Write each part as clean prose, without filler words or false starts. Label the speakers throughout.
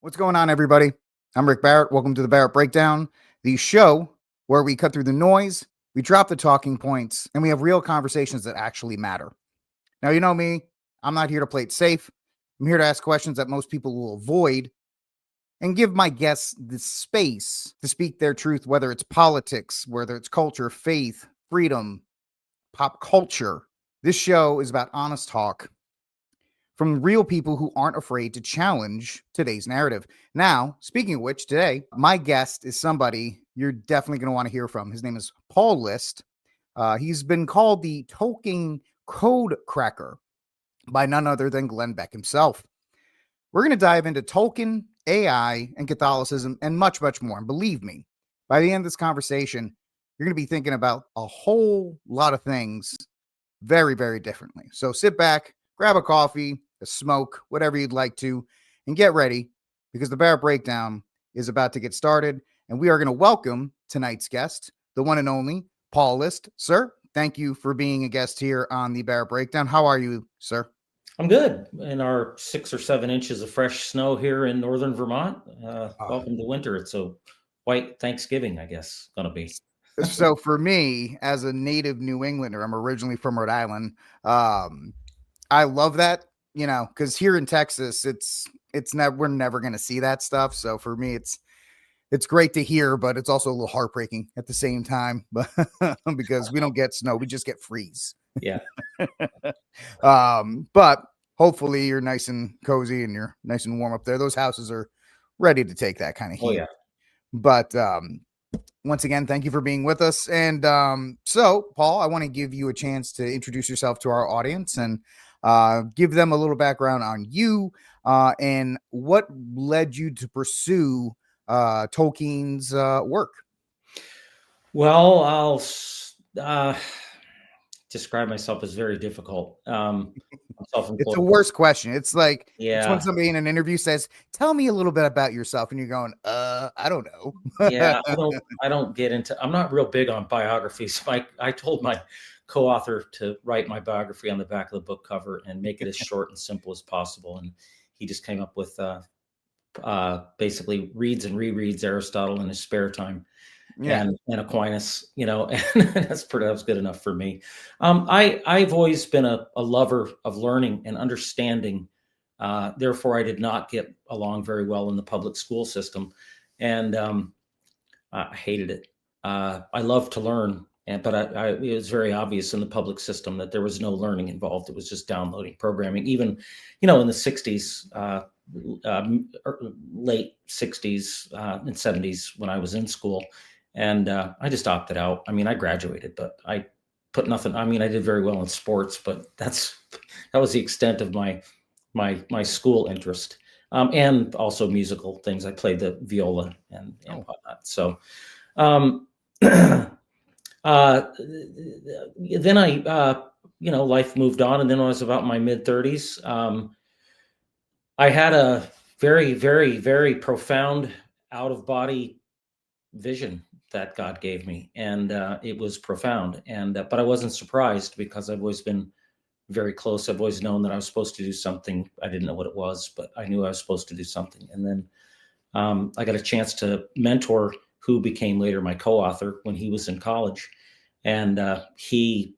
Speaker 1: What's going on, everybody? I'm Rick Barrett. Welcome to the Barrett Breakdown, the show where we cut through the noise, we drop the talking points, and we have real conversations that actually matter. Now, you know me, I'm not here to play it safe. I'm here to ask questions that most people will avoid and give my guests the space to speak their truth, whether it's politics, whether it's culture, faith, freedom, pop culture. This show is about honest talk from real people who aren't afraid to challenge today's narrative. Now, speaking of which, today, my guest is somebody you're definitely going to want to hear from. His name is Paul List. He's been called the Tolkien code cracker by none other than Glenn Beck himself. We're going to dive into Tolkien, AI, and Catholicism, and much, much more. And believe me, by the end of this conversation, you're going to be thinking about a whole lot of things very, very differently. So sit back, grab a coffee, a smoke, whatever you'd like to, and get ready because the Barrett Breakdown is about to get started. And we are going to welcome tonight's guest, the one and only Paul List. Sir, thank you for being a guest here on the Barrett Breakdown. How are you, sir?
Speaker 2: I'm good. In our 6 or 7 inches of fresh snow here in northern Vermont. Welcome to winter. It's a white Thanksgiving, I guess, going to be.
Speaker 1: So for me, as a native New Englander, I'm originally from Rhode Island. I love that, you know, because here in Texas, we're never going to see that stuff. So for me, it's great to hear, but it's also a little heartbreaking at the same time, but because we don't get snow, we just get freeze.
Speaker 2: Yeah.
Speaker 1: But hopefully you're nice and cozy and you're nice and warm up there. Those houses are ready to take that kind of heat.
Speaker 2: Oh, yeah.
Speaker 1: But once again, thank you for being with us. And so, Paul, I want to give you a chance to introduce yourself to our audience and give them a little background on you and what led you to pursue Tolkien's work.
Speaker 2: Well, I'll describe myself as very difficult. I'm self-employed.
Speaker 1: It's the worst question. It's like,
Speaker 2: Yeah.
Speaker 1: it's when somebody in an interview says, tell me a little bit about yourself. And you're going, I don't know.
Speaker 2: Yeah, I don't get into, I'm not real big on biographies. I told my co-author to write my biography on the back of the book cover and make it as short and simple as possible. And he just came up with basically reads and rereads Aristotle in his spare time.
Speaker 1: Yeah.
Speaker 2: And Aquinas, you know, and that was good enough for me. I've always been a lover of learning and understanding. Therefore, I did not get along very well in the public school system, and I hated it. I love to learn, but it was very obvious in the public system that there was no learning involved. It was just downloading programming. Even, you know, in the 60s, late 60s and 70s when I was in school. And I just opted out. I mean, I graduated, but I put nothing. I mean, I did very well in sports, but that was the extent of my school interest, and also musical things. I played the viola and whatnot. So then I, you know, life moved on, and then when I was about my mid 30s, I had a very, very, very profound out of body vision that God gave me, and it was profound. And but I wasn't surprised because I've always been very close. I've always known that I was supposed to do something. I didn't know what it was, but I knew I was supposed to do something. And then I got a chance to mentor who became later my co-author when he was in college, and he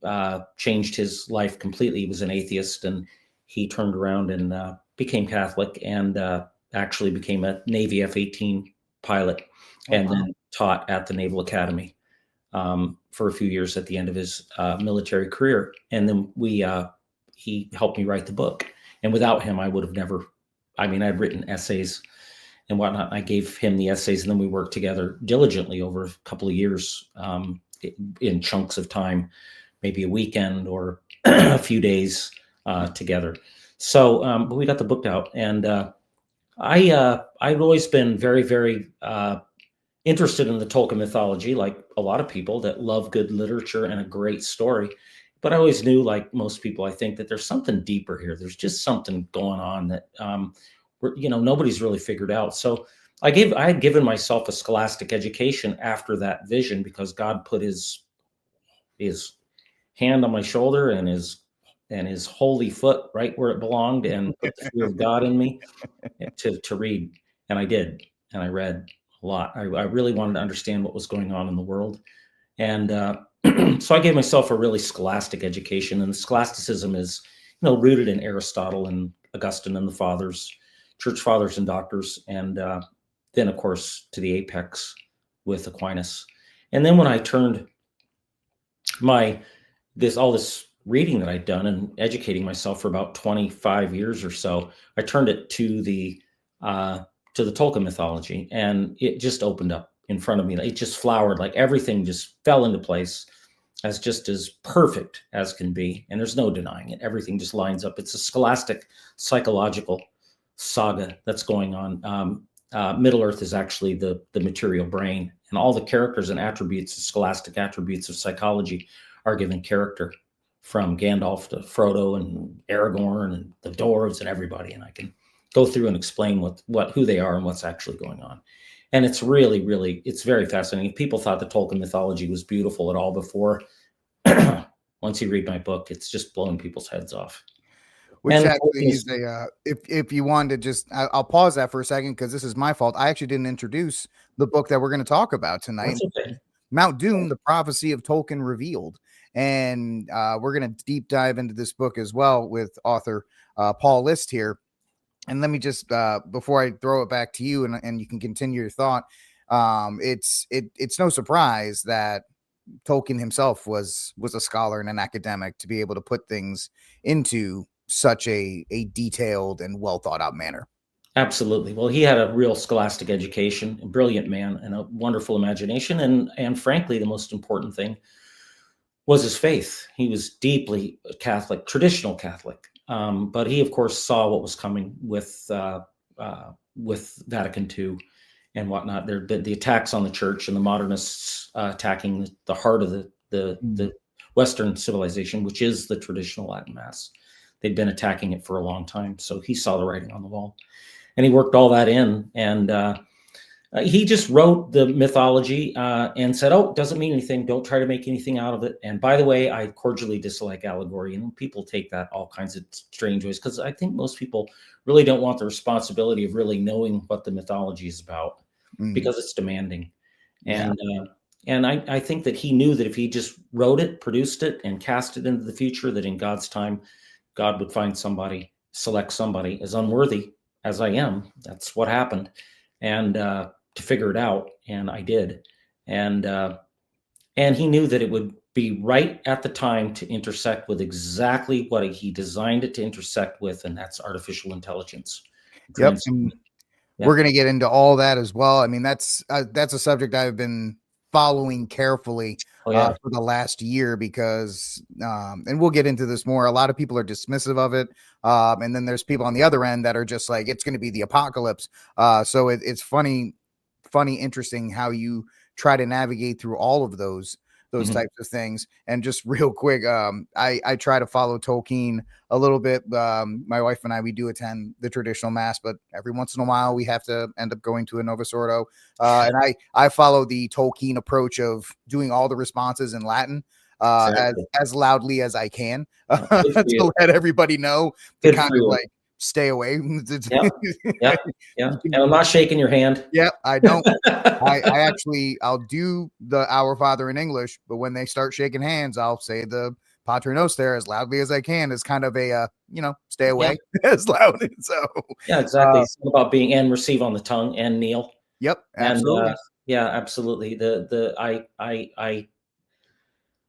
Speaker 2: changed his life completely. He was an atheist, and he turned around and became Catholic, and actually became a Navy F-18 pilot. And then taught at the Naval Academy for a few years at the end of his military career. And then he helped me write the book. And without him, I would have never, I mean, I'd written essays and whatnot. I gave him the essays, and then we worked together diligently over a couple of years in chunks of time, maybe a weekend or a few days together. So but we got the book out, and I've always been very, very interested in the Tolkien mythology, like a lot of people that love good literature and a great story. But I always knew, like most people, I think that there's something deeper here. There's just something going on that, nobody's really figured out. So I had given myself a scholastic education after that vision, because God put his hand on my shoulder and his holy foot right where it belonged, and put the fear of God in me to read. And I did, and I read a lot. I really wanted to understand what was going on in the world. And so I gave myself a really scholastic education, and scholasticism is, rooted in Aristotle and Augustine and the fathers, church fathers and doctors, and then of course to the apex with Aquinas. And then when I turned all this reading that I'd done and educating myself for about 25 years or so, I turned it to the Tolkien mythology, and it just opened up in front of me. It just flowered, like everything just fell into place as perfect as can be. And there's no denying it. Everything just lines up. It's a scholastic psychological saga that's going on. Middle Earth is actually the material brain, and all the characters and attributes, the scholastic attributes of psychology, are given character, from Gandalf to Frodo and Aragorn and the dwarves and everybody. And I can go through and explain who they are and what's actually going on. And it's really, really, it's very fascinating. If people thought the Tolkien mythology was beautiful at all before, once you read my book, it's just blowing people's heads off.
Speaker 1: Which actually is if you wanted to just, I'll pause that for a second, because this is my fault. I actually didn't introduce the book that we're going to talk about tonight.
Speaker 2: Okay.
Speaker 1: Mount Doom, the Prophecy of Tolkien Revealed. And we're going to deep dive into this book as well with author Paul List here. And let me just, before I throw it back to you and you can continue your thought, it's no surprise that Tolkien himself was a scholar and an academic to be able to put things into such a detailed and well thought out manner.
Speaker 2: Absolutely. Well, he had a real scholastic education, a brilliant man, and a wonderful imagination. And frankly, the most important thing was his faith. He was deeply Catholic, traditional Catholic. But he, of course, saw what was coming with Vatican II and whatnot. The attacks on the church and the modernists attacking the heart of the Western civilization, which is the traditional Latin Mass. They'd been attacking it for a long time. So he saw the writing on the wall, and he worked all that in. And he just wrote the mythology and said, "Oh, it doesn't mean anything. Don't try to make anything out of it. And by the way, I cordially dislike allegory." And people take that all kinds of strange ways, because I think most people really don't want the responsibility of really knowing what the mythology is about, because it's demanding. And I think that he knew that if he just wrote it, produced it, and cast it into the future, that in God's time, God would find somebody, select somebody as unworthy as I am. That's what happened. And to figure it out. And I did. And he knew that it would be right at the time to intersect with exactly what he designed it to intersect with, and that's artificial intelligence.
Speaker 1: Yep. We're going to get into all that as well. I mean, that's a subject I've been following carefully for the last year, because and we'll get into this more. A lot of people are dismissive of it, and then there's people on the other end that are just like, it's going to be the apocalypse. So it's funny, interesting how you try to navigate through all of those types of things. And just real quick, I try to follow Tolkien a little bit. My wife and I, we do attend the traditional mass, but every once in a while we have to end up going to a Novus Ordo. And I follow the Tolkien approach of doing all the responses in Latin as loudly as I can to let everybody know to kind of like stay away.
Speaker 2: Yep. And I'm not shaking your hand.
Speaker 1: Yep, I don't. I'll do the Our Father in English, but when they start shaking hands, I'll say the Pater Noster as loudly as I can, as kind of a stay away as loud. So
Speaker 2: exactly. It's about being and receive on the tongue and kneel.
Speaker 1: Yep, absolutely.
Speaker 2: And, absolutely.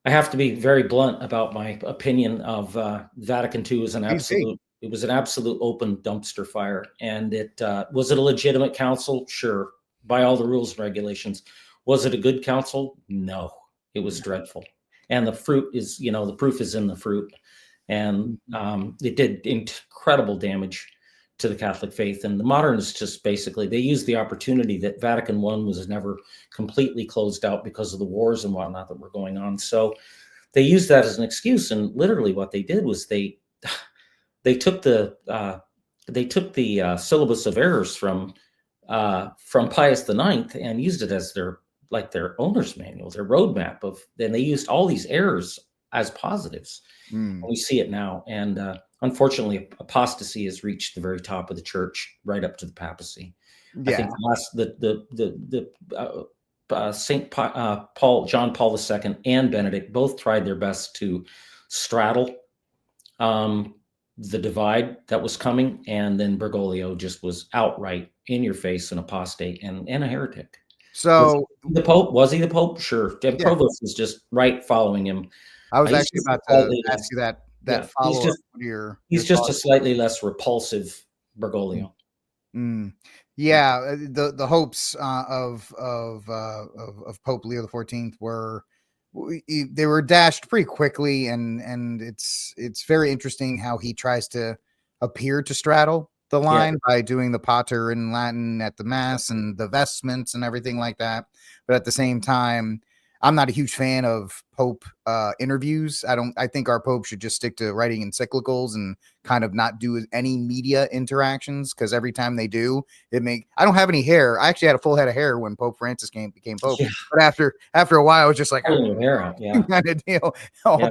Speaker 2: I have to be very blunt about my opinion of Vatican II as an absolute. It was an absolute open dumpster fire. And it was it a legitimate council? Sure, by all the rules and regulations. Was it a good council? No, it was dreadful. And the fruit is, the proof is in the fruit. And it did incredible damage to the Catholic faith. And the modernists just basically, they used the opportunity that Vatican I was never completely closed out because of the wars and whatnot that were going on. So they used that as an excuse. And literally what they did was they took the syllabus of errors from Pius IX and used it as their owner's manual, their roadmap then they used all these errors as positives. We see it now. And unfortunately, apostasy has reached the very top of the church, right up to the papacy. I think
Speaker 1: Yeah.
Speaker 2: John Paul II and Benedict both tried their best to straddle the divide that was coming, and then Bergoglio just was outright in your face, an apostate and a heretic.
Speaker 1: So
Speaker 2: Was he the Pope? Sure. And
Speaker 1: yeah,
Speaker 2: Provost was just right following him.
Speaker 1: I was
Speaker 2: He's
Speaker 1: actually
Speaker 2: just
Speaker 1: about to
Speaker 2: slightly
Speaker 1: ask
Speaker 2: less,
Speaker 1: you that
Speaker 2: yeah,
Speaker 1: follow up. What are your
Speaker 2: he's just a
Speaker 1: thoughts?
Speaker 2: slightly less repulsive Bergoglio.
Speaker 1: Mm. Yeah, the hopes of Pope Leo XIV were they were dashed pretty quickly, and it's very interesting how he tries to appear to straddle the
Speaker 2: Yeah.
Speaker 1: line by doing the pater in Latin at the mass and the vestments and everything like that. But at the same time, I'm not a huge fan of Pope interviews. I think our Pope should just stick to writing encyclicals and kind of not do any media interactions, because every time they do, I don't have any hair. I actually had a full head of hair when Pope Francis became Pope.
Speaker 2: Yeah.
Speaker 1: But after a while, it was just like
Speaker 2: Pulling your hair out. Yeah.
Speaker 1: kind of deal.
Speaker 2: Yeah.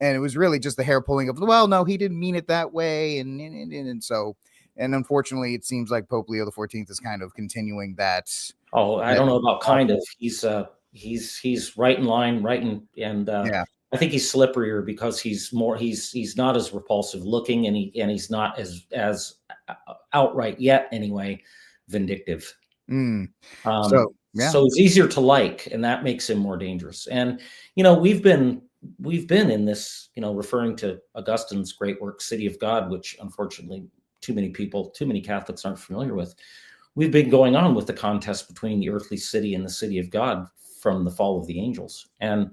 Speaker 1: And it was really just the hair pulling up. Well, no, he didn't mean it that way, and so, and unfortunately, it seems like Pope Leo XIV is kind of continuing that.
Speaker 2: Oh, I don't know about kind of. He's right in line, and
Speaker 1: Yeah.
Speaker 2: I think he's slipperier because he's not as repulsive looking, and he's not as outright yet anyway vindictive.
Speaker 1: Mm. So yeah.
Speaker 2: So it's easier to like, and that makes him more dangerous. And we've been in this, referring to Augustine's great work, City of God, which unfortunately too many Catholics aren't familiar with. We've been going on with the contest between the earthly city and the city of God from the fall of the angels. And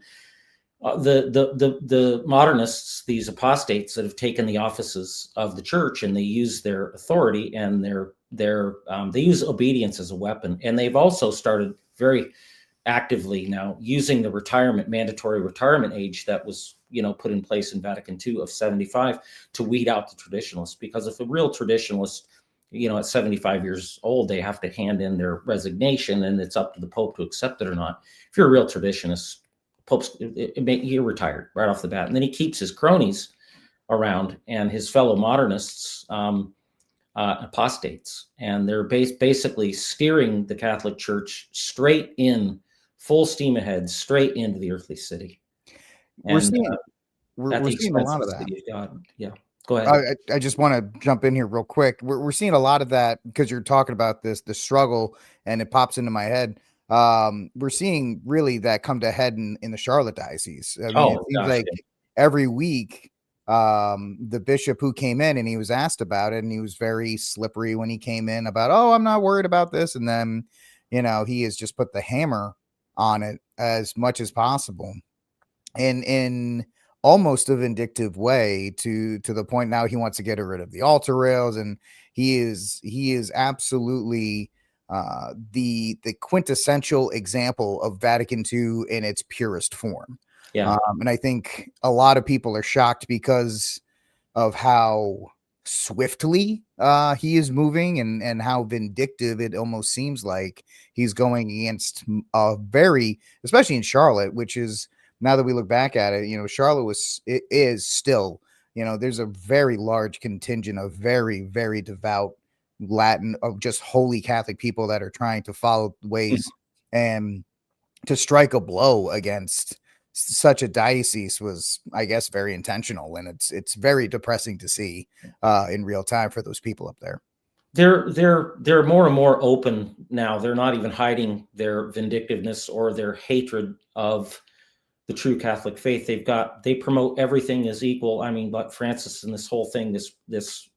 Speaker 2: the modernists, these apostates that have taken the offices of the church, and they use their authority and they use obedience as a weapon. And they've also started very actively now using the mandatory retirement age that was put in place in Vatican II of 75 to weed out the traditionalists. Because if a real traditionalist, at 75 years old, they have to hand in their resignation, and it's up to the Pope to accept it or not. If you're a real traditionalist, you're retired right off the bat. And then he keeps his cronies around and his fellow modernists, apostates, and they're basically steering the Catholic Church straight in, full steam ahead, straight into the earthly city.
Speaker 1: We're
Speaker 2: And
Speaker 1: seeing
Speaker 2: at
Speaker 1: we're
Speaker 2: the
Speaker 1: seeing a
Speaker 2: expense
Speaker 1: lot
Speaker 2: of
Speaker 1: of
Speaker 2: the
Speaker 1: that.
Speaker 2: city of God. Yeah, go ahead.
Speaker 1: I just want to jump in here real quick. We're seeing a lot of that because you're talking about the struggle, and it pops into my head. We're seeing really that come to head in the Charlotte diocese. I mean, it seems like every week, the bishop who came in and he was asked about it, and he was very slippery when he came in about, oh, I'm not worried about this, and then he has just put the hammer on it as much as possible, and in almost a vindictive way, to the point now he wants to get rid of the altar rails, and he is absolutely the quintessential example of Vatican II in its purest form.
Speaker 2: Yeah.
Speaker 1: And I think a lot of people are shocked because of how swiftly he is moving, and how vindictive it almost seems like he's going against a very, especially in Charlotte, which is, now that we look back at it, Charlotte is still, there's a very large contingent of very, very devout Latin, of just holy Catholic people that are trying to follow ways, and to strike a blow against such a diocese was, I guess, very intentional, and it's very depressing to see in real time for those people up there.
Speaker 2: They're more and more open now. They're not even hiding their vindictiveness or their hatred of the true Catholic faith. They promote everything as equal. I mean, like Francis and this whole thing, this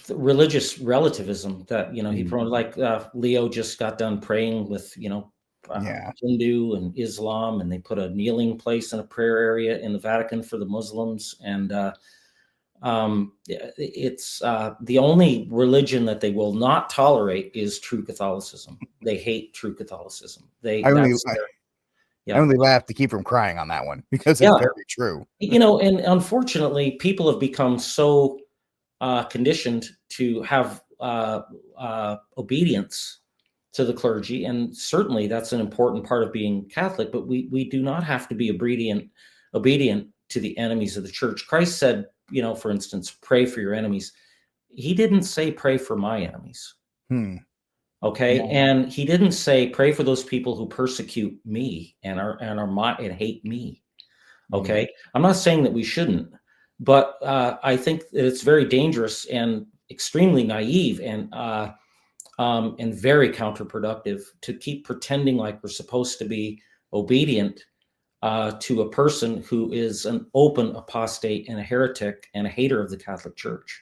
Speaker 2: religious relativism that he promoted. Like Leo just got done praying with Hindu and Islam, and they put a kneeling place in a prayer area in the Vatican for the Muslims, and it's the only religion that they will not tolerate is true Catholicism. They hate true Catholicism. I
Speaker 1: only laugh to keep from crying on that one, because it's very true.
Speaker 2: And unfortunately, people have become so conditioned to have obedience to the clergy, and certainly that's an important part of being Catholic. But we do not have to be obedient to the enemies of the church. Christ said, for instance, pray for your enemies. he didn't say pray for my enemies.
Speaker 1: Hmm.
Speaker 2: Okay.
Speaker 1: Yeah.
Speaker 2: And he didn't say pray for those people who persecute me and hate me. Okay. I'm not saying that we shouldn't, but I think that it's very dangerous and extremely naive and very counterproductive to keep pretending like we're supposed to be obedient to a person who is an open apostate and a heretic and a hater of the Catholic Church.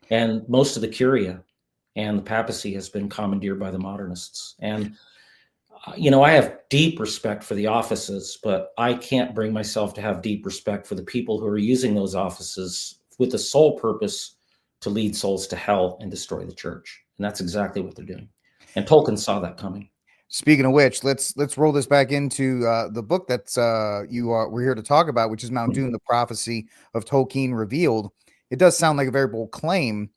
Speaker 2: And most of the curia and the papacy has been commandeered by the modernists. And, I have deep respect for the offices, but I can't bring myself to have deep respect for the people who are using those offices with the sole purpose to lead souls to hell and destroy the church. And that's exactly what they're doing. And Tolkien saw that coming.
Speaker 1: Speaking of which, let's roll this back into the book that's we're here to talk about, which is Mount Doom: The Prophecy of Tolkien Revealed. It does sound like a very bold claim.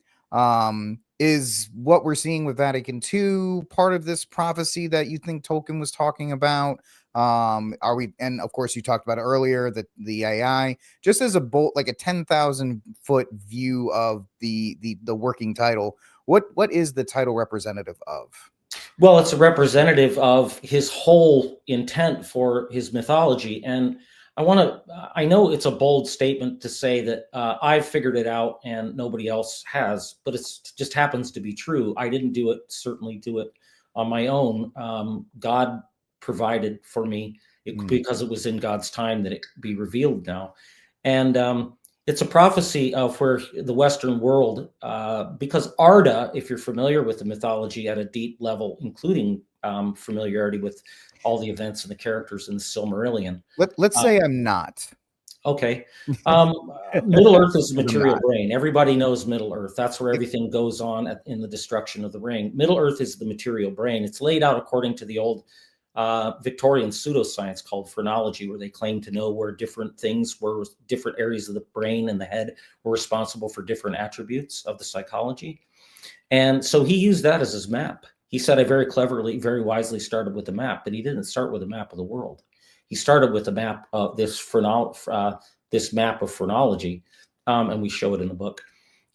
Speaker 1: Is what we're seeing with Vatican II part of this prophecy that you think Tolkien was talking about? Are we? And of course, you talked about it earlier, that the AI, just as a bolt, like a 10,000-foot view of the working title. What is the title representative of?
Speaker 2: Well, it's a representative of his whole intent for his mythology. And I know it's a bold statement to say that I've figured it out and nobody else has, but it just happens to be true. I didn't certainly do it on my own. God provided for me because it was in God's time that it be revealed now. And it's a prophecy of where the Western world, because Arda, if you're familiar with the mythology at a deep level, including familiarity with all the events and the characters in the Silmarillion.
Speaker 1: Let's say I'm not.
Speaker 2: Okay. Middle Earth is the material brain. Everybody knows Middle Earth. That's where everything goes on in the destruction of the ring. Middle Earth is the material brain. It's laid out according to the old Victorian pseudoscience called phrenology, where they claim to know where different things were, different areas of the brain and the head were responsible for different attributes of the psychology. And so he used that as his map. He said, I very cleverly, very wisely started with a map, but he didn't start with a map of the world. He started with a map of this map of phrenology, and we show it in the book.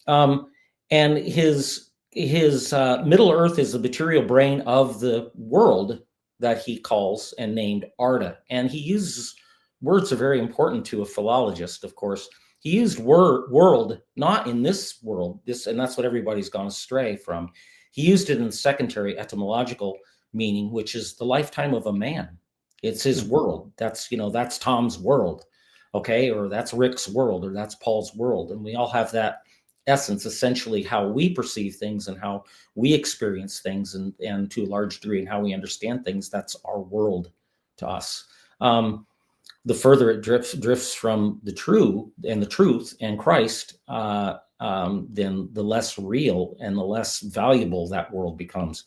Speaker 2: And his Middle Earth is the material brain of the world that he calls and named Arda. And he uses words are very important to a philologist, of course. He used world, not in this world, and that's what everybody's gone astray from. He used it in the secondary etymological meaning, which is the lifetime of a man. It's his world. That's Tom's world, okay? Or that's Rick's world, or that's Paul's world. And we all have that essence, essentially how we perceive things and how we experience things, and to a large degree, and how we understand things. That's our world to us. The further it drifts from the truth and Christ, then the less real and the less valuable that world becomes.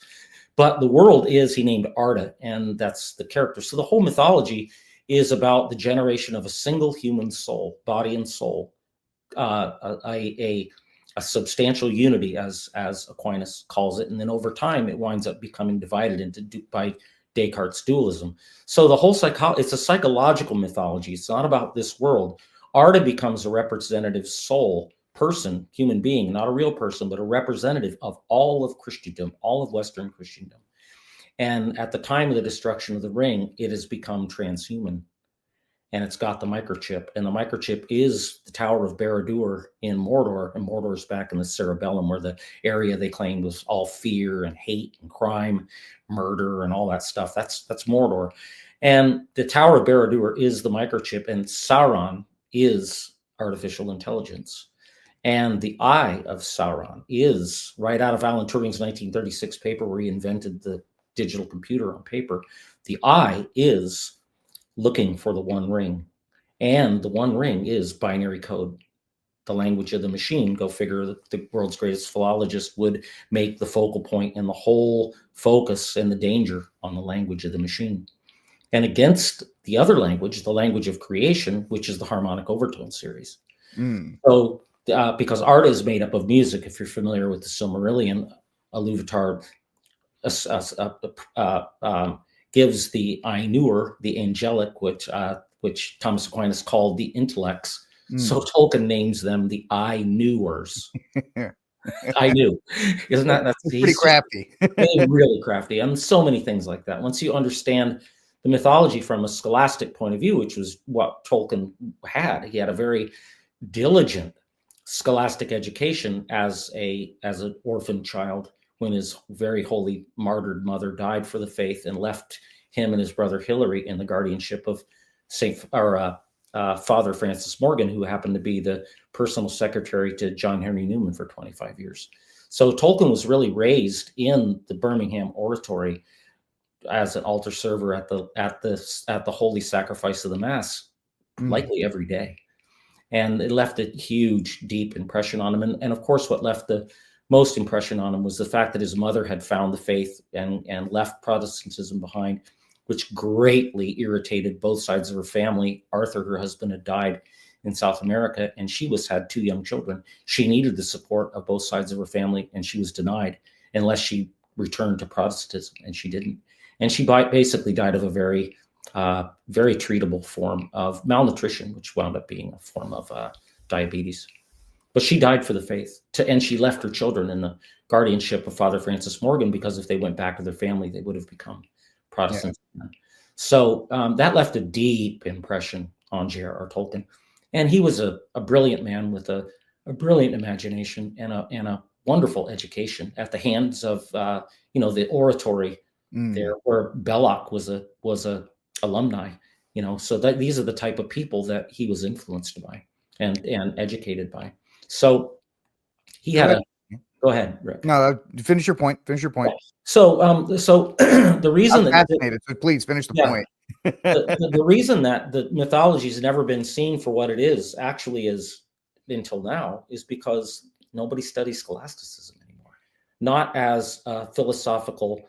Speaker 2: But the world he named Arda, and that's the character. So the whole mythology is about the generation of a single human soul, body and soul, a substantial unity, as Aquinas calls it, and then over time it winds up becoming divided by Descartes' dualism. So the whole it's a psychological mythology. It's not about this world. Arda becomes a representative soul, person, human being, not a real person, but a representative of all of Christendom, all of Western Christendom. And at the time of the destruction of the ring, it has become transhuman. And it's got the microchip, and the microchip is the Tower of Barad-dûr in Mordor, and Mordor is back in the cerebellum, where the area they claimed was all fear and hate and crime, murder, and all that stuff. That's Mordor, and the Tower of Barad-dûr is the microchip, and Sauron is artificial intelligence, and the eye of Sauron is right out of Alan Turing's 1936 paper, where he invented the digital computer on paper. The eye is looking for the One Ring, and the One Ring is binary code, the language of the machine. Go figure, the world's greatest philologist would make the focal point and the whole focus and the danger on the language of the machine, and against the other language, the language of creation, which is the harmonic overtone series. So because art is made up of music, if you're familiar with the Silmarillion, Iluvatar gives the Ainur, the angelic, which Thomas Aquinas called the intellects. So Tolkien names them the I-knewers. I knew. Isn't that's
Speaker 1: It's pretty
Speaker 2: he's just
Speaker 1: crafty.
Speaker 2: really crafty, and so many things like that. Once you understand the mythology from a scholastic point of view, which was what Tolkien had, he had a very diligent scholastic education as an orphan child when his very holy martyred mother died for the faith and left him and his brother Hilary in the guardianship of Father Francis Morgan, who happened to be the personal secretary to John Henry Newman for 25 years. So Tolkien was really raised in the Birmingham Oratory as an altar server at the holy sacrifice of the Mass, likely every day. And it left a huge, deep impression on him. And of course, what left the most impression on him was the fact that his mother had found the faith and left Protestantism behind, which greatly irritated both sides of her family. Arthur, her husband, had died in South America, and she had 2 young children. She needed the support of both sides of her family, and she was denied unless she returned to Protestantism, and she didn't. And she basically died of a very treatable form of malnutrition, which wound up being a form of diabetes. But she died for the faith, and she left her children in the guardianship of Father Francis Morgan, because if they went back to their family, they would have become Protestants. Yeah. So that left a deep impression on J.R.R. Tolkien. And he was a brilliant man with a brilliant imagination and a wonderful education at the hands of the oratory there, where Belloc was a alumni. So that these are the type of people that he was influenced by and educated by. So he had go ahead, Rick.
Speaker 1: No, finish your point. Finish your point.
Speaker 2: Yeah. So the reason
Speaker 1: I'm fascinated, so please finish the point.
Speaker 2: the reason that the mythology has never been seen for what it is actually is until now is because nobody studies scholasticism anymore, not as a philosophical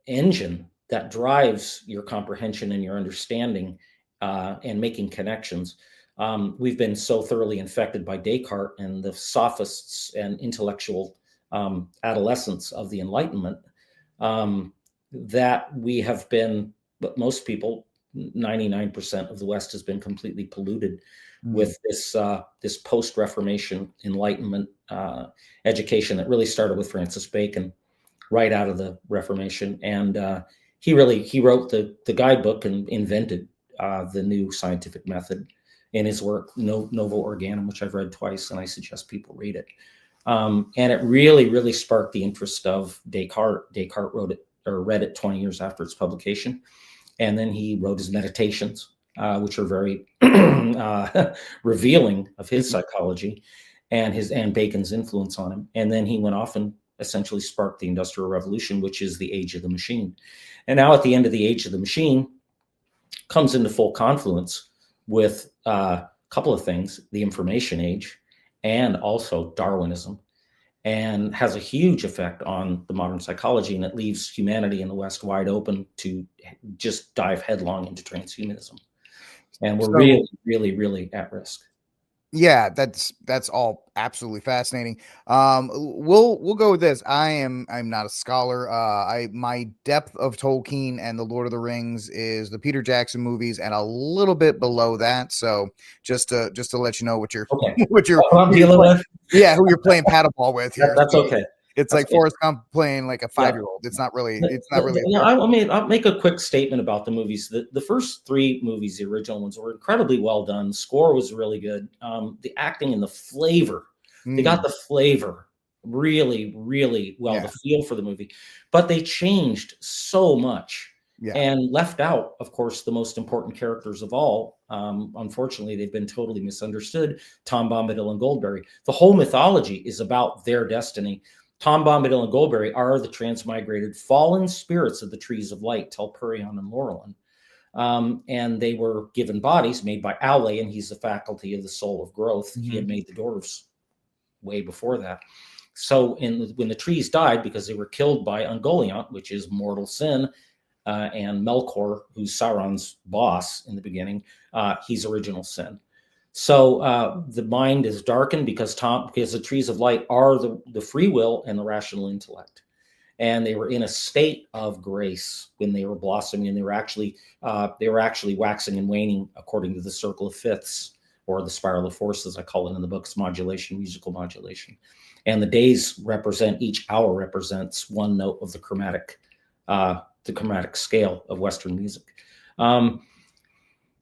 Speaker 2: engine that drives your comprehension and your understanding and making connections. We've been so thoroughly infected by Descartes and the sophists and intellectual adolescence of the Enlightenment that we have been, but most people, 99% of the West has been completely polluted with this post-Reformation Enlightenment education that really started with Francis Bacon right out of the Reformation. And he wrote the guidebook and invented the new scientific method in his work, Novo Organum, which I've read twice, and I suggest people read it. And it really, really sparked the interest of Descartes. Descartes wrote it or read it 20 years after its publication. And then he wrote his Meditations, which are very revealing of his psychology and Bacon's influence on him. And then he went off and essentially sparked the Industrial Revolution, which is the age of the machine. And now at the end of the age of the machine comes into full confluence with a couple of things: the information age and also Darwinism, and has a huge effect on the modern psychology. And it leaves humanity in the West wide open to just dive headlong into transhumanism. And we're really, really, really at risk.
Speaker 1: Yeah, that's all absolutely fascinating. We'll go with this. I'm not a scholar. My depth of Tolkien and the Lord of the Rings is the Peter Jackson movies and a little bit below that. So just to let you know what you're
Speaker 2: I'm dealing with.
Speaker 1: Yeah, who you're playing paddleball with here.
Speaker 2: That's okay.
Speaker 1: It's like Forrest Gump playing like a 5-year-old. It's not really.
Speaker 2: I'll make a quick statement about the movies. The first 3 movies, the original ones, were incredibly well done. The score was really good. The acting and the flavor, they got the flavor really, really well, the feel for the movie. But they changed so much and left out, of course, the most important characters of all. Unfortunately, they've been totally misunderstood. Tom Bombadil and Goldberry. The whole mythology is about their destiny. Tom Bombadil and Goldberry are the transmigrated fallen spirits of the trees of light, Telperion and Laurelin. And they were given bodies made by Aule, and he's the faculty of the soul of growth. He had made the dwarves way before that. So when the trees died, because they were killed by Ungoliant, which is mortal sin, and Melkor, who's Sauron's boss in the beginning, he's original sin. So the mind is darkened because the trees of light are the free will and the rational intellect, and they were in a state of grace when they were blossoming, and they were actually waxing and waning according to the circle of fifths, or the spiral of forces, I call it in the books, modulation, musical modulation. And the days represent, each hour represents one note of the chromatic scale of Western music.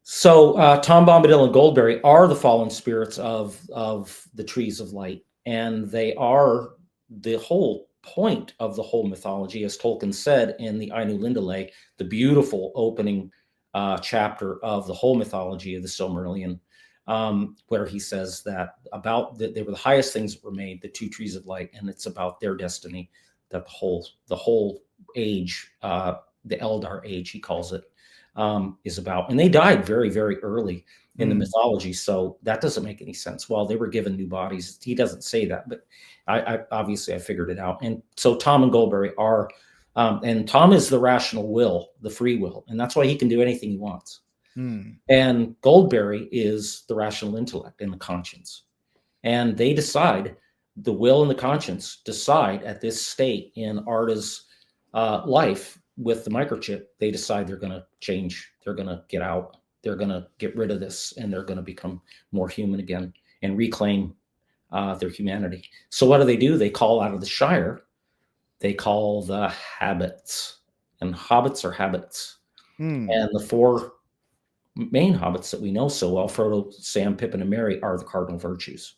Speaker 2: So Tom Bombadil and Goldberry are the fallen spirits of the trees of light, and they are the whole point of the whole mythology, as Tolkien said in the Ainu Lindale, the beautiful opening chapter of the whole mythology of the Silmarillion, where he says that about they were the highest things that were made, the two trees of light, and it's about their destiny, that the whole age, the Eldar age, he calls it, is about. And they died very, very early in the mythology, so that doesn't make any sense. Well, they were given new bodies. He doesn't say that, but I obviously I figured it out. And so Tom and Goldberry are, and Tom is the rational will, the free will, and that's why he can do anything he wants. And Goldberry is the rational intellect and the conscience. And they decide, the will and the conscience decide at this state in Arda's life with the microchip, they decide they're going to change. They're going to get out. They're going to get rid of this, and they're going to become more human again and reclaim their humanity. So what do? They call out of the Shire. They call the habits, and hobbits are habits. And the four main hobbits that we know so well, Frodo, Sam, Pippin, and Merry, are the cardinal virtues.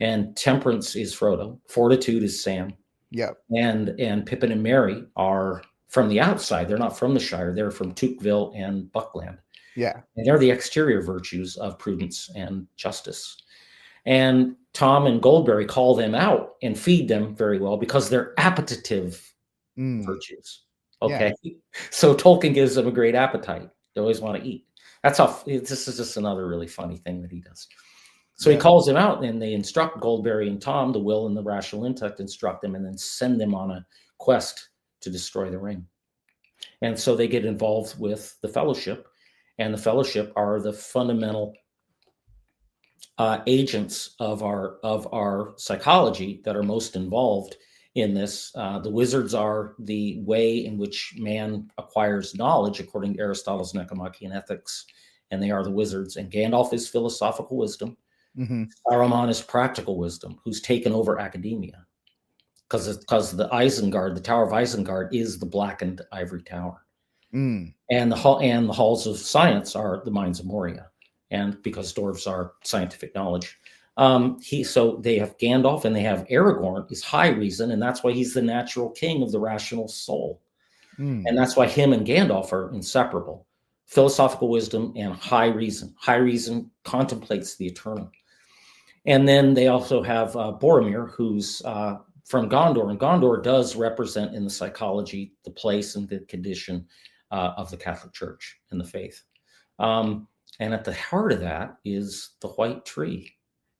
Speaker 2: And temperance is Frodo. Fortitude is Sam.
Speaker 1: Yep.
Speaker 2: And Pippin and Merry are from the outside. They're not from the Shire. They're from Tookville and Buckland.
Speaker 1: Yeah.
Speaker 2: And they're the exterior virtues of prudence and justice. And Tom and Goldberry call them out and feed them very well because they're appetitive virtues. Okay. Yeah. So Tolkien gives them a great appetite. They always want to eat. That's how, this is just another really funny thing that he does. So he calls them out, and they instruct Goldberry and Tom, the will and the rational intellect, instruct them and then send them on a quest to destroy the ring. And so they get involved with the Fellowship, and the Fellowship are the fundamental agents of our psychology that are most involved in this. The wizards are the way in which man acquires knowledge, according to Aristotle's Nicomachean Ethics, and they are the wizards. And Gandalf is philosophical wisdom. Saruman is practical wisdom, who's taken over academia, because the Isengard, the Tower of Isengard, is the blackened ivory tower, and the halls of science are the mines of Moria, and because dwarves are scientific knowledge. So they have Gandalf, and they have Aragorn is high reason, and that's why he's the natural king of the rational soul, and that's why him and Gandalf are inseparable. Philosophical wisdom and high reason. High reason contemplates the eternal. And then they also have Boromir, who's from Gondor, and Gondor does represent in the psychology the place and the condition of the Catholic Church and the faith. And at the heart of that is the white tree,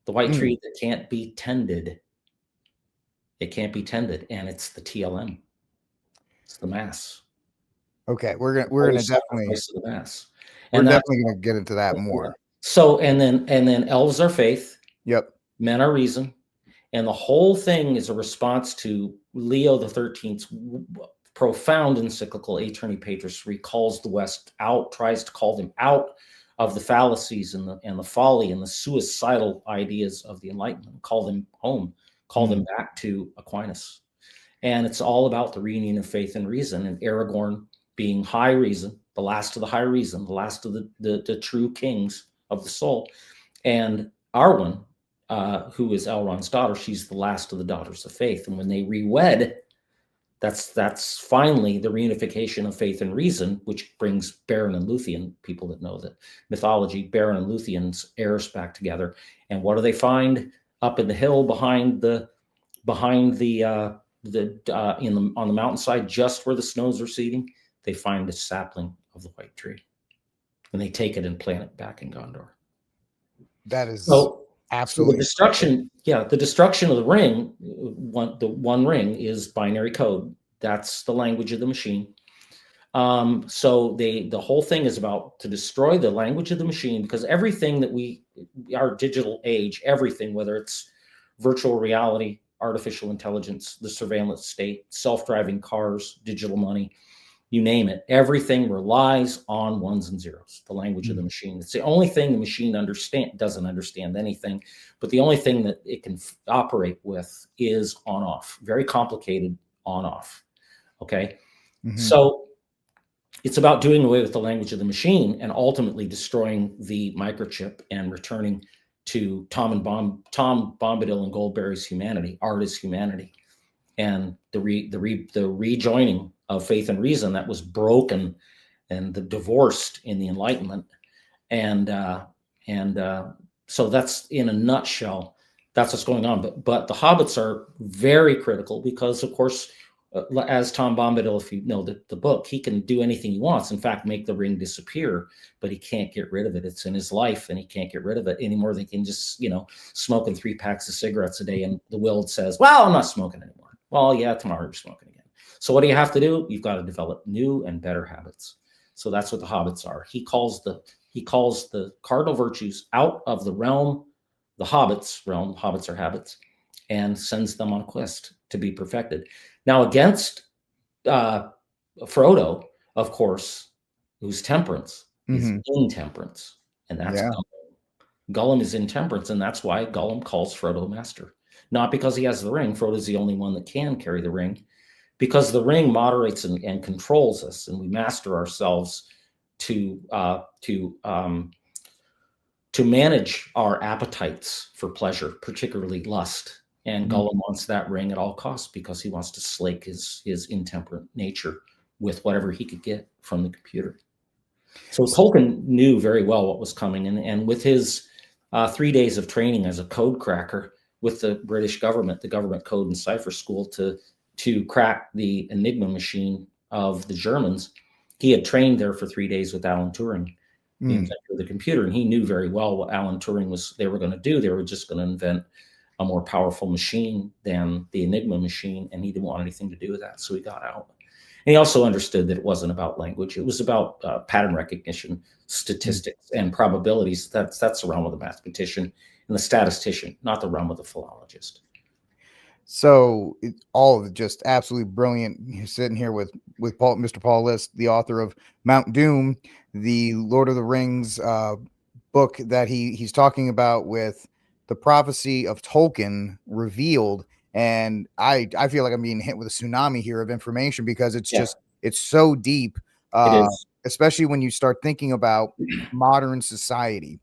Speaker 2: tree that can't be tended. It can't be tended, and it's the TLM. It's the Mass.
Speaker 1: Okay, we're gonna definitely
Speaker 2: the Mass.
Speaker 1: We're definitely gonna get into that more.
Speaker 2: So and then elves are faith.
Speaker 1: Yep.
Speaker 2: Men are reason. And the whole thing is a response to Leo the 13th's profound encyclical Aeterni Patris, recalls the West out, tries to call them out of the fallacies and the folly and the suicidal ideas of the Enlightenment, call them home, call them back to Aquinas. And it's all about the reunion of faith and reason, and Aragorn being high reason, the last of the high reason, the last of the true kings of the soul. And Arwen, who is Elrond's daughter, she's the last of the daughters of faith. And when they re-wed, that's finally the reunification of faith and reason, which brings Beren and Luthien, people that know the mythology, Beren and Luthien's heirs back together. And what do they find up in the hill on the mountainside, just where the snows are receding? They find a sapling of the white tree, and they take it and plant it back in Gondor.
Speaker 1: That is
Speaker 2: So
Speaker 1: absolutely
Speaker 2: the destruction of the ring. The one ring is binary code. That's the language of the machine. So the whole thing is about to destroy the language of the machine, because everything that our digital age, everything, whether it's virtual reality, artificial intelligence, the surveillance state, self-driving cars, digital money, you name it. Everything relies on ones and zeros, the language of the machine. It's the only thing the machine doesn't understand anything, but the only thing that it can operate with is on off. Very complicated on off. Okay. So it's about doing away with the language of the machine and ultimately destroying the microchip and returning to Tom Bombadil and Goldberry's humanity. Art is humanity, and the rejoining of faith and reason that was broken and the divorced in the Enlightenment, and so that's in a nutshell. That's what's going on. But the hobbits are very critical because, of course, as Tom Bombadil, if you know the book, he can do anything he wants. In fact, make the ring disappear, but he can't get rid of it. It's in his life, and he can't get rid of it anymore. They can just, smoking 3 packs of cigarettes a day, and the will says, "Well, I'm not smoking anymore." Well, yeah, tomorrow you're smoking again. So what do you have to do? You've got to develop new and better habits. So that's what the hobbits are. He calls the cardinal virtues out of the realm, the hobbits realm. Hobbits are habits, and sends them on a quest to be perfected. Now, against Frodo, of course, whose temperance is intemperance, and that's Gollum. Gollum is intemperance, and that's why Gollum calls Frodo master. Not because he has the ring. Frodo's the only one that can carry the ring, because the ring moderates and controls us, and we master ourselves to manage our appetites for pleasure, particularly lust. And Gollum wants that ring at all costs because he wants to slake his intemperate nature with whatever he could get from the computer. So Tolkien knew very well what was coming, and with his 3 days of training as a code cracker with the British government, the government code and cipher school to crack the Enigma machine of the Germans, he had trained there for 3 days with Alan Turing, the inventor of the computer, and he knew very well what Alan Turing they were going to do. They were just going to invent a more powerful machine than the Enigma machine, and he didn't want anything to do with that, so he got out. And he also understood that it wasn't about language. It was about pattern recognition, statistics, and probabilities. That's the realm of the mathematician and the statistician, not the realm of the philologist.
Speaker 1: So all just absolutely brilliant. You're sitting here with Mr. Paul List, the author of Mount Doom, the Lord of the Rings book that he's talking about with the prophecy of Tolkien revealed. And I feel like I'm being hit with a tsunami here of information because it's just, it's so deep,
Speaker 2: It is.
Speaker 1: especially when you start thinking about modern society,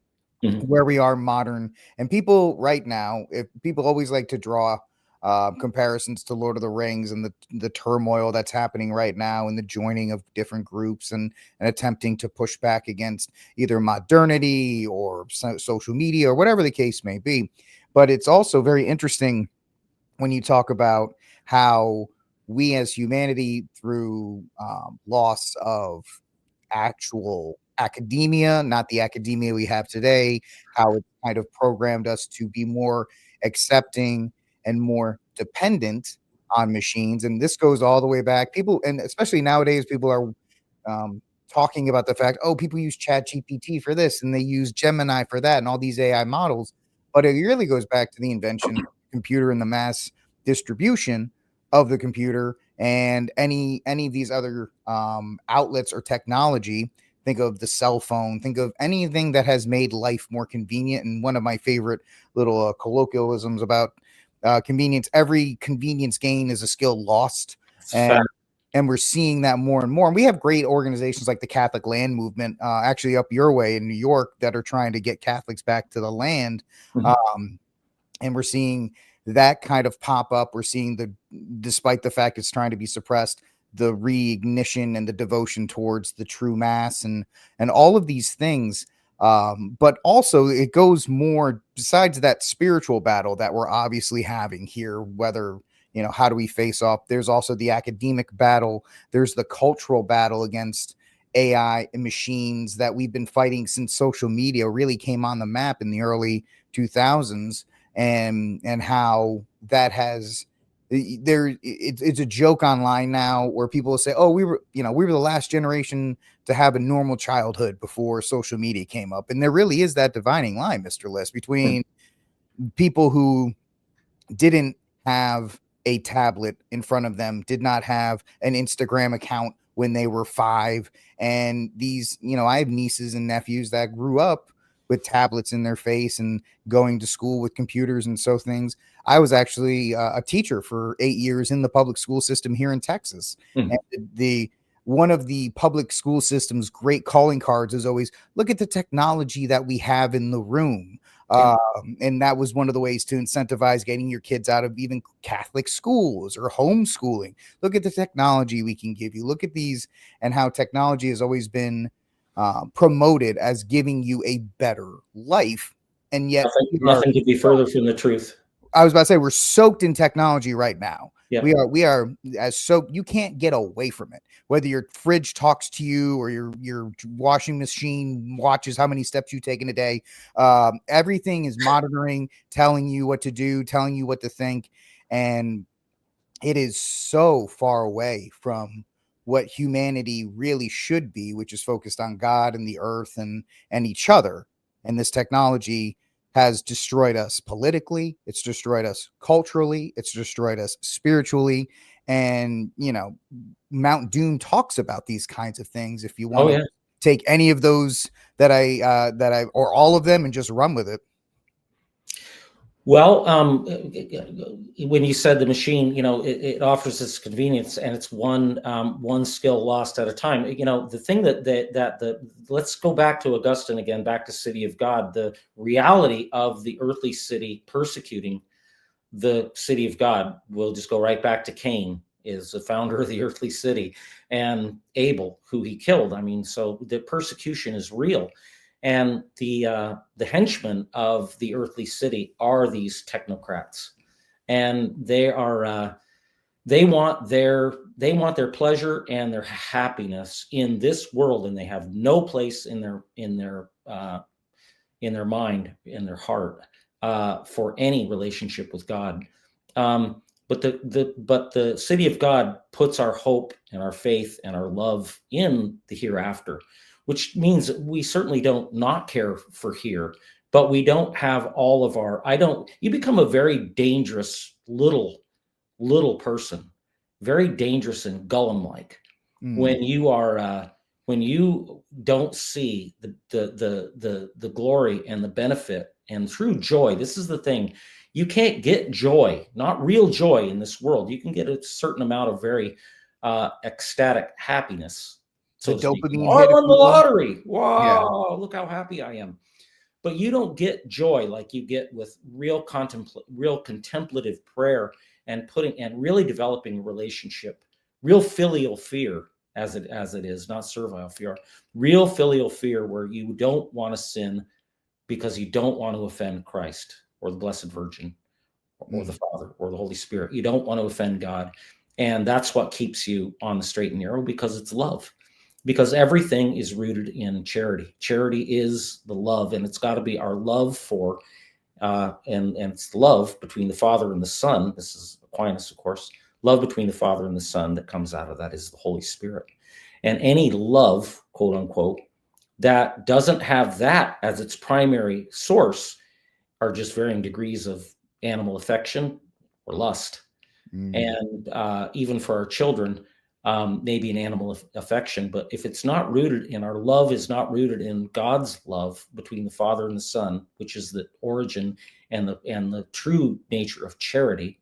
Speaker 1: where we are modern. And people right now, if people always like to draw comparisons to Lord of the Rings and the turmoil that's happening right now and the joining of different groups and attempting to push back against either modernity or social media or whatever the case may be. But it's also very interesting when you talk about how we as humanity, through loss of actual academia, not the academia we have today, how it kind of programmed us to be more accepting and more dependent on machines. And this goes all the way back. People, and especially nowadays, people are talking about the fact, oh, people use Chat GPT for this and they use Gemini for that and all these AI models. But it really goes back to the invention of the computer and the mass distribution of the computer and any of these other outlets or technology. Think of the cell phone, think of anything that has made life more convenient. And one of my favorite little colloquialisms about convenience, every convenience gain is a skill lost. And we're seeing that more and more. And we have great organizations like the Catholic Land Movement, actually up your way in New York, that are trying to get Catholics back to the land. And we're seeing that kind of pop up. We're seeing despite the fact it's trying to be suppressed, the reignition and the devotion towards the true mass and all of these things. But also it goes more besides that spiritual battle that we're obviously having here, whether, how do we face off? There's also the academic battle. There's the cultural battle against AI and machines that we've been fighting since social media really came on the map in the early 2000s. And how that has it's a joke online now where people will say, oh, we were the last generation to have a normal childhood before social media came up. And there really is that dividing line, Mr. List, between people who didn't have a tablet in front of them, did not have an Instagram account when they were 5. And these, I have nieces and nephews that grew up with tablets in their face and going to school with computers and so things. I was actually a teacher for 8 years in the public school system here in Texas.
Speaker 2: Mm.
Speaker 1: And the one of the public school system's great calling cards is always look at the technology that we have in the room.
Speaker 2: Yeah.
Speaker 1: And that was one of the ways to incentivize getting your kids out of even Catholic schools or homeschooling. Look at the technology we can give you. Look at these, and how technology has always been promoted as giving you a better life. And yet
Speaker 2: Nothing could be further from the truth.
Speaker 1: I was about to say, we're soaked in technology right now.
Speaker 2: Yeah.
Speaker 1: We are as soaked. You can't get away from it. Whether your fridge talks to you or your washing machine watches how many steps you take in a day, everything is monitoring, telling you what to do, telling you what to think, and it is so far away from what humanity really should be, which is focused on God and the earth and each other. And this technology has destroyed us politically, it's destroyed us culturally, it's destroyed us spiritually. And Mount Doom talks about these kinds of things. If you want to take any of those that I or all of them and just run with it.
Speaker 2: Well, when you said the machine, it offers this convenience, and it's one skill lost at a time. The thing let's go back to Augustine again, back to City of God. The reality of the earthly city persecuting the city of God. We'll just go right back to Cain, is the founder of the earthly city, and Abel, who he killed. I mean, so the persecution is real. And the henchmen of the earthly city are these technocrats, and they want their pleasure and their happiness in this world, and they have no place in their mind, in their heart, for any relationship with God. But the city of God puts our hope and our faith and our love in the hereafter, which means we certainly don't not care for here, but we don't have all of you become a very dangerous little person, very dangerous and Gollum-like, when you don't see the glory and the benefit and true joy. This is the thing. You can't get joy, not real joy in this world. You can get a certain amount of very ecstatic happiness. So
Speaker 1: The dopamine
Speaker 2: I
Speaker 1: hit,
Speaker 2: won the lottery. Wow,
Speaker 1: Yeah.
Speaker 2: look how happy I am. But you don't get joy like you get with real contemplative prayer and really developing a relationship, real filial fear, as it is, not servile fear, real filial fear, where you don't want to sin because you don't want to offend Christ or the Blessed Virgin or the Father or the Holy Spirit. You don't want to offend God. And that's what keeps you on the straight and narrow, because it's love. Because everything is rooted in charity. Charity is the love, and it's got to be our love for, and it's love between the Father and the Son. This is Aquinas, of course. Love between the Father and the Son that comes out of that is the Holy Spirit. And any love, quote unquote, that doesn't have that as its primary source are just varying degrees of animal affection or lust. And even for our children, maybe an animal affection, but if it's not rooted in, our love is not rooted in God's love between the Father and the Son, which is the origin and the true nature of charity.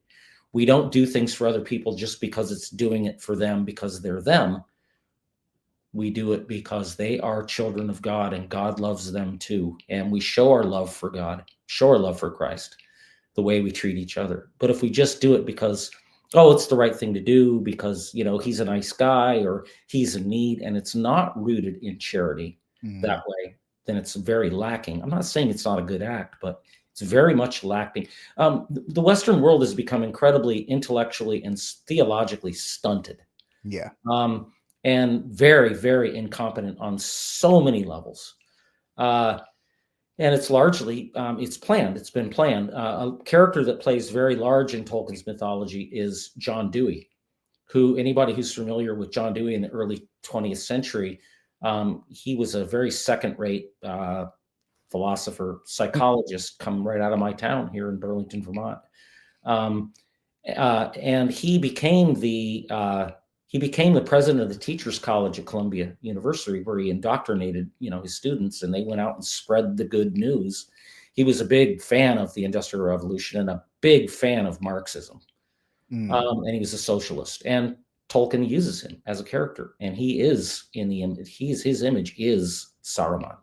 Speaker 2: We don't do things for other people just because it's doing it for them because they're them. We do it because they are children of God, and God loves them too. And we show our love for God, show our love for Christ, the way we treat each other. But if we just do it because, it's the right thing to do because, he's a nice guy or he's in need, and it's not rooted in charity that way, then it's very lacking. I'm not saying it's not a good act, but it's very much lacking. The Western world has become incredibly intellectually and theologically stunted.
Speaker 1: Yeah.
Speaker 2: And very, very incompetent on so many levels. And it's largely, it's planned. It's been planned. A character that plays very large in Tolkien's mythology is John Dewey, who, anybody who's familiar with John Dewey in the early 20th century, he was a very second-rate philosopher, psychologist, come right out of my town here in Burlington, Vermont. And he became he became the president of the Teachers College at Columbia University, where he indoctrinated, his students, and they went out and spread the good news. He was a big fan of the Industrial Revolution and a big fan of Marxism. And he was a socialist. And Tolkien uses him as a character, and he is in the image. His image is Saruman.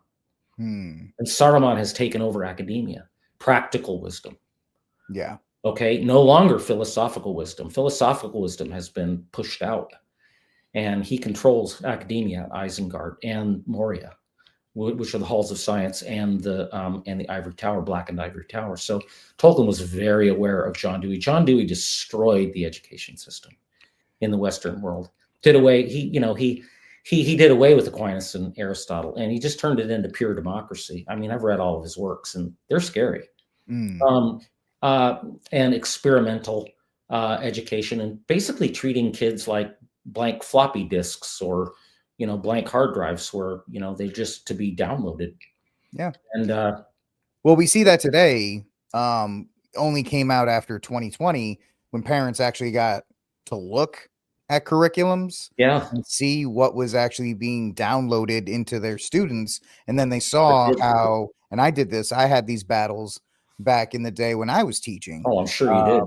Speaker 2: And Saruman has taken over academia, practical wisdom.
Speaker 1: Yeah.
Speaker 2: Okay. No longer philosophical wisdom. Philosophical wisdom has been pushed out, and he controls academia, Isengard and Moria, which are the halls of science, and the ivory tower, blackened ivory tower. So Tolkien was very aware of John Dewey. John Dewey destroyed the education system in the Western world. He did away with Aquinas and Aristotle, and he just turned it into pure democracy. I mean, I've read all of his works, and they're scary. And experimental education, and basically treating kids like blank floppy disks or blank hard drives, where they're just to be downloaded.
Speaker 1: Yeah.
Speaker 2: And
Speaker 1: well, we see that today. Only came out after 2020, when parents actually got to look at curriculums, and see what was actually being downloaded into their students. And then they saw how, and I did this, I had these battles back in the day when I was teaching.
Speaker 2: Oh, I'm sure you did.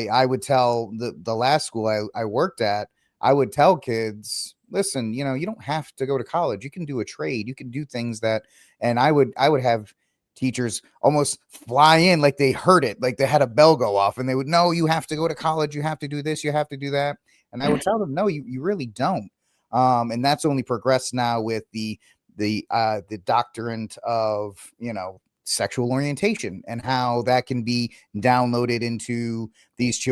Speaker 1: I would tell the last school I worked at, I would tell kids, listen, you don't have to go to college. You can do a trade. You can do things that, and I would have teachers almost fly in like they heard it, like they had a bell go off, and they would, no, you have to go to college. You have to do this. You have to do that. And I would tell them, no, you really don't. And that's only progressed now with the doctrine of, sexual orientation, and how that can be downloaded into these children.